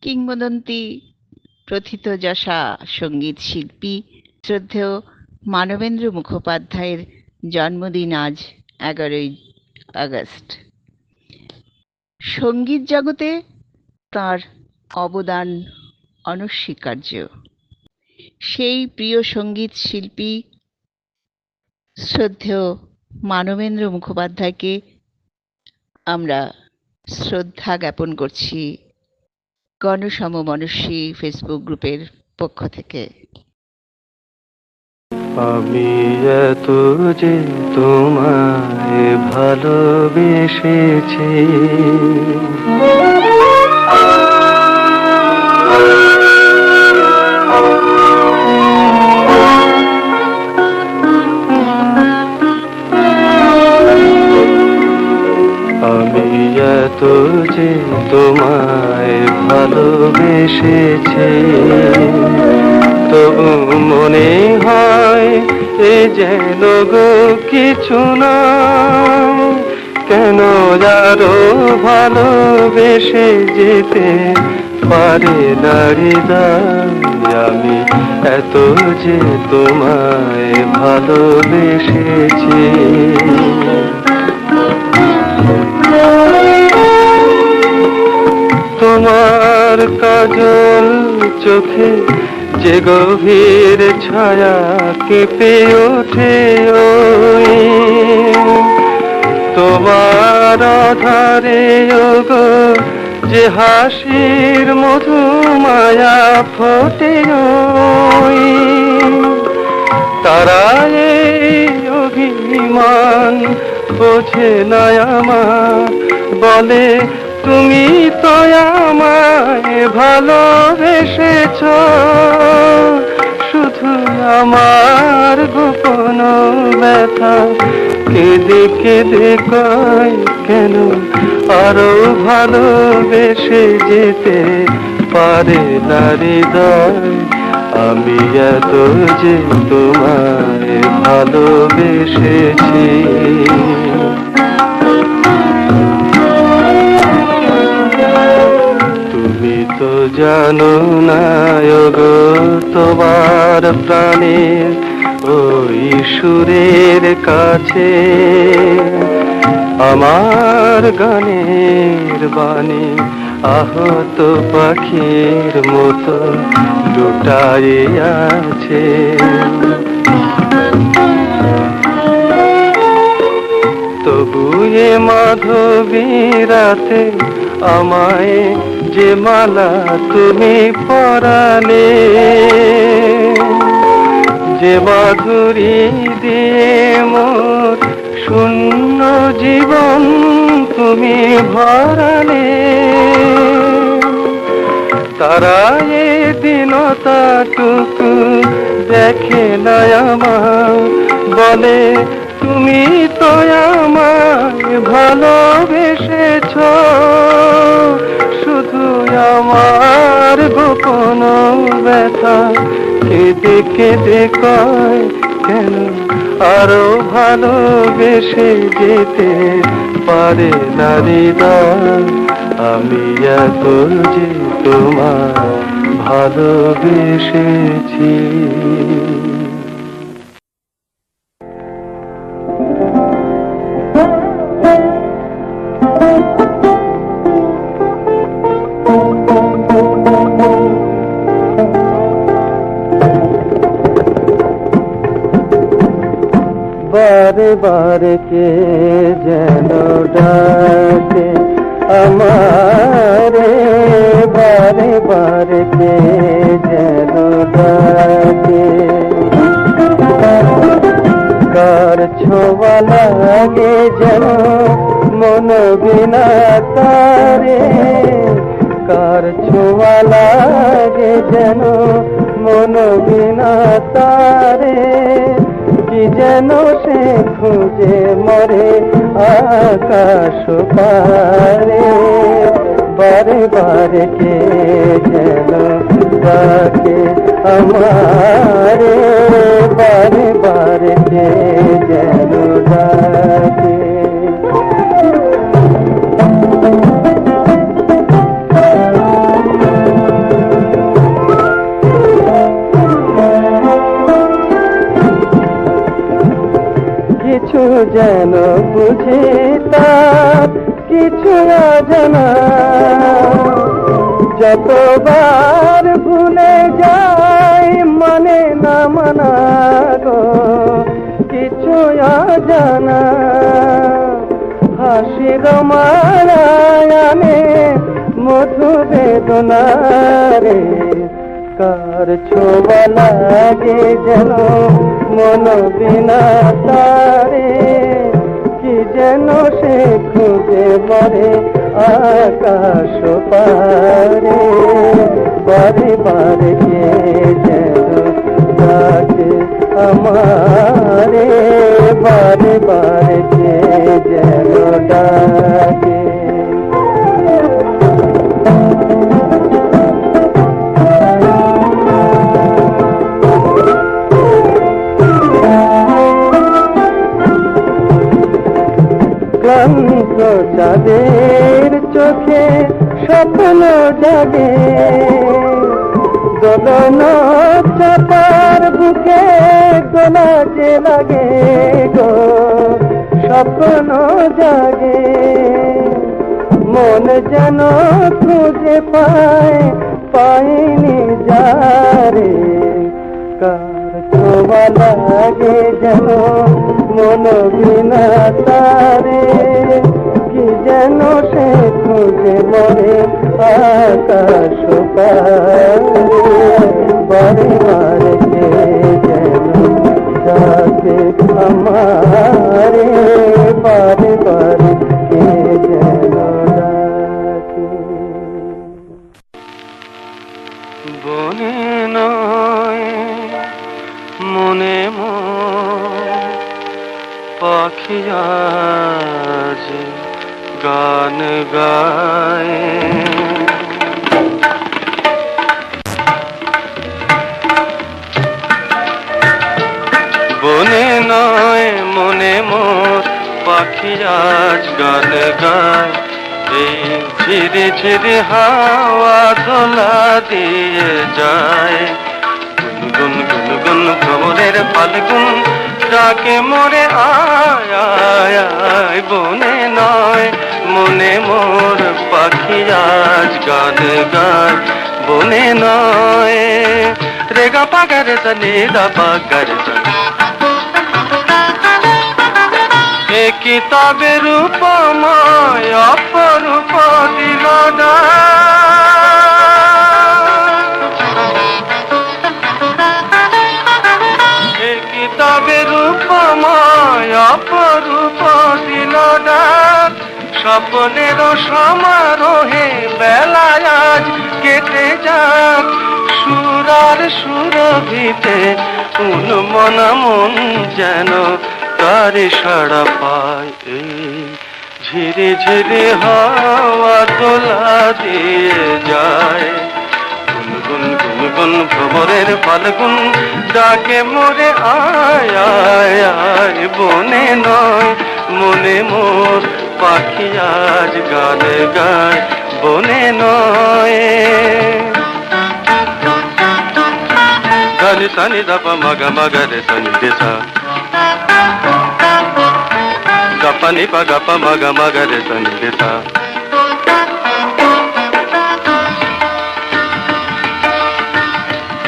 কিংবদন্তি প্রথিতযশা সঙ্গীত শিল্পী শ্রদ্ধেয় মানবেন্দ্র মুখোপাধ্যায়ের জন্মদিন আজ 11ই আগস্ট। সঙ্গীত জগতে তাঁর অবদান অনস্বীকার্য। সেই প্রিয় সঙ্গীত শিল্পী শ্রদ্ধেয় মানবেন্দ্র মুখোপাধ্যায়কে আমরা শ্রদ্ধা জ্ঞাপন করছি গণসমমনস্বী ফেসবুক গ্রুপের পক্ষ থেকে। আমি এত যে তোমায় ভালোবেসেছি, আমি এত যে তোমায় ভালোবেসেছি, তবু মনে হয় এ যেন গো কিছু না, কেন আরো ভালোবেসে যেতে পারে না হৃদয়। আমি এত যে তোমায় ভালোবেসেছি। তোমার কাজল চোখে যে গভীর ছায়া কেঁপে ওঠে, ওই তোমার আধারে ওগো যে হাসির মধু মায়া ফোটে, ওই তারা এই অভিমান বোঝে না আমার, বলে তুমি তো আমায় ভালোবেসেছ, শুধু আমার গোপন ব্যথা কেঁদে কেঁদে কয় কেন আরো ভালোবেসে যেতে পারে না হৃদয়। আমি এত যে তোমায় ভালোবেসেছি। তুমি তো জানো না গো তোমার প্রাণের ওই সুরের কাছে আমার গানের বাণী আহত পাখির মতো লুটায়ে আছে। তবু এ মাধবী রাতে আমায় যে মালা তুমি পরালে, যে মাধুরী দিয়ে মোর শূন্য জীবন তুমি ভরালে, তারা এ দিনটাটুকু দেখে না আমার, বলে তুমি তো আমায় ভালোবেসেছ, শুধু আমার গোপন ব্যথা কেঁদে কেঁদে কয় কেন আরো ভালোবেসে যেতে পারে না হৃদয়। আমি এত যে তোমায় ভালোবেসেছি। বারে বারে কে যেন ডাকে আমারে, বারে বারে কে যেন ডাকে, কার ছোঁয়া লাগে যেন মন বিনা তারে, কার ছোঁয়া লাগে যেন মন বিনা তারে, কি যেন সে খুঁজে মরে আকাশ পারে, বারে বারে কে যেন ডাকে আমারে, বারে বারে কে যেন ডাকে। যেন বুঝি তার কিছু অজানা। যতবার ভুলে যাই মানে না মানা গো কিছু অজানা। হাসির মায়ানে মধু বেদনা রে, কার ছোঁয়া লাগে যেন মন বিনা তারে, কি যেন সে খুঁজে মরে আকাশ পারে। বারে বারে কে যেন ডাকে আমারে, বারে বারে কে যেন ডাকে। ক্লান্ত চাঁদের চোখে স্বপ্ন জাগে, দোলন চাপার বুকে গোলা যে লাগে গো স্বপ্ন জাগে। মন যেন খুঁজে পায় পাইনি যারে, কার ছোঁয়া লাগে যেন মন বিনা তারে, কি যেন সে খুঁজে মরে আকাশ পারে। বারে বারে কে যেন ডাকে আমারে, বারে বারে কে যেন ডাকে। বনে নয় মনে পাখি আজ গান গায়। বনে নয় মনে মোর পাখি আজ গান গায়, এই ঝিরি ঝিরি হাওয়া দোলা দিয়ে যায়। গুনগুন গুনগুন ভ্রমরের ফাল্গুন ডাকে মোরে আয় আয় আয়। বনে নয় মনে মোর পাখি আজ গান গায়, বনে নয়। রেগা পাগারে জানি দা পাগারে জানি এ কিতাবে রূপময় অপরূপ দিল না। এ কিতাবে রূপময় অপরূপ দিল না। স্বপ্নের সমারোহে বেলায় আজ কেটে যাক, সুরার সুরভিতে উন্মনা মন যেন তারে সাড়া পায়। এই ঝিরে ঝিরে হাওয়া দোলা দিয়ে যায়। গুনগুন গুনগুন ভ্রমরের ফাল্গুন ডাকে মোরে আয় আয় আয়। বনে নয় মনে মোর পাখি আজ গান গায়, বনে নয়। গানি সানি দাপা মাগা মাগা রে সানি দেশা, গাপা নিপা গাপা মাগা মাগা রে সানি দেশা।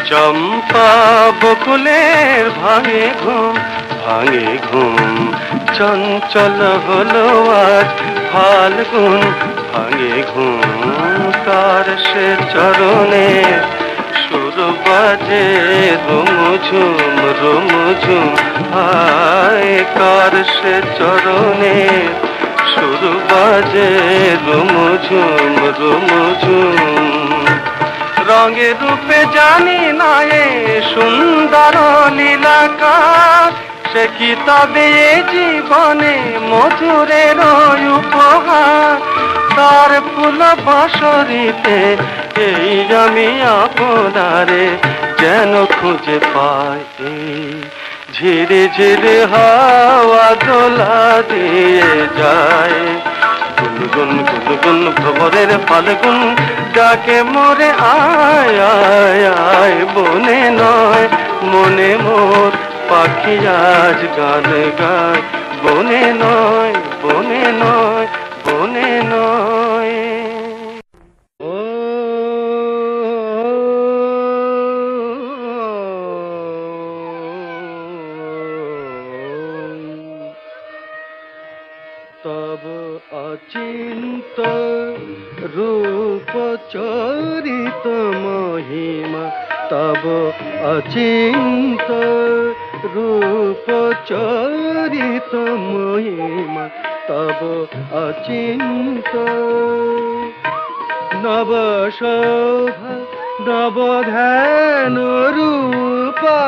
চম্পা বকুলের ভাঙে ঘুম ভাঙে ঘুম, চঞ্চল হলো আজ ফাল্গুন ভাঙে ঘুম। কার সে চরণে সুর বাজে রুমঝুম রুমঝুম হায়। কার সে চরণে সুর বাজে রুমঝুম রুমঝুম। রঙে রূপে জানি না এ সুন্দর লীলাকার, সে কি তবে জীবনে মধুরের উপহার। তার ফুল বসরিতে এই আমি আপনারে যেন খুঁজে পাই। ঝিরে ঝিরে হাওয়া দোলা দিয়ে যায়। গুনগুন গুনগুন ভ্রমরের ফাল্গুন ডাকে মোরে আয় আয় আয়। বনে নয় মনে মোর পাখি আজ গান গায়, বনে নয়, বনে নয়, বনে নয়। ও তব অচিন্ত রূপ চরিত মহিমা, তব অচিন্ত রূপ চরিত মহিমা, তব অচিন্ত নব শোভা নব ধ্যান রূপায়িত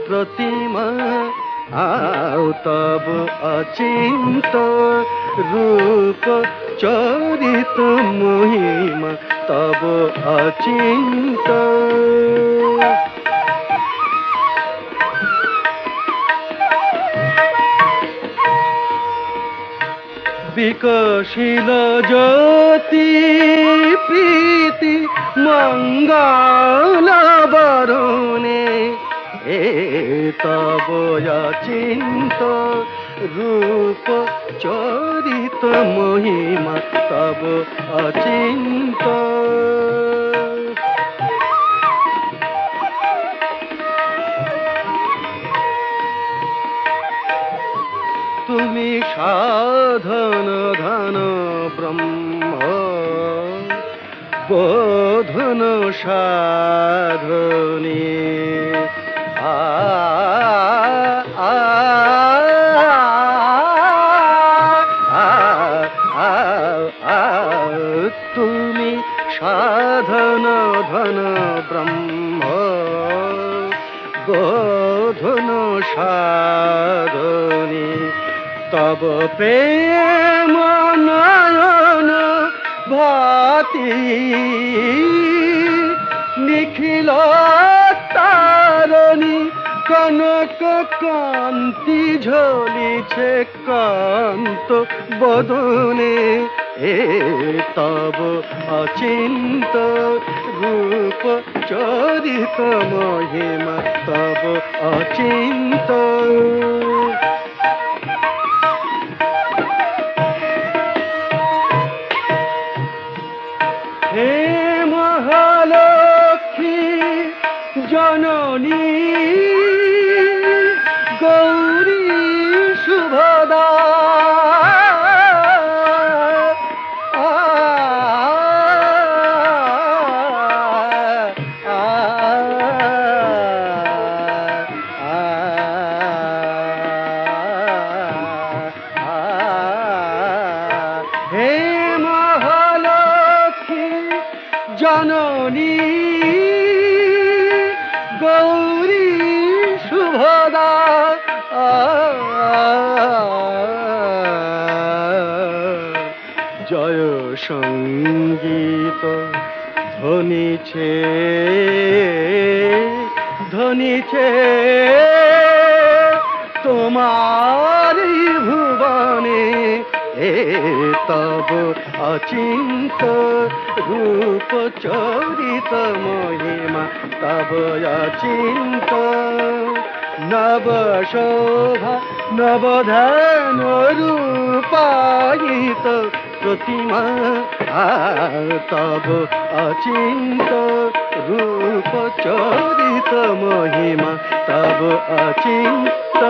প্রতিমা, আও তব অচিন্ত রূপ চরিত মহিমা, তব অচিন্ত। বিকশিল জ্যোতি প্রীতি মঙ্গল বরণে, এ তব অচিন্ত রূপ চরিত মহিমা, তব অচিন্ত। তুমি সাধন ধন ব্রহ্ম বোধন সাধনী, আ আ তুমি সাধন ধন ব্রহ্ম বোধন সাধনী, তব প্রেম নয়ন ভাতি নিখিল তারণী, কনক কান্তি ঝলিছে কান্ত বদনে, এ তব অচিন্ত রূপ চরিত মহিমা, তব অচিন্ত। হে মহালক্ষ্মী জননী গৌরী শুভদা, হে মহালক্ষ্মী জননী গৌরী শুভদা, জয় সঙ্গীত ধ্বনিছে ধ্বনিছে তোমার ভুবনে, এ তব অচিন্ত রূপ চরিত মহিমা, তব অচিন্ত নব শোভা নব ধ্যান রূপায়িত প্রতিমা, তব অচিন্ত রূপ চরিত মহিমা, তব অচিন্ত।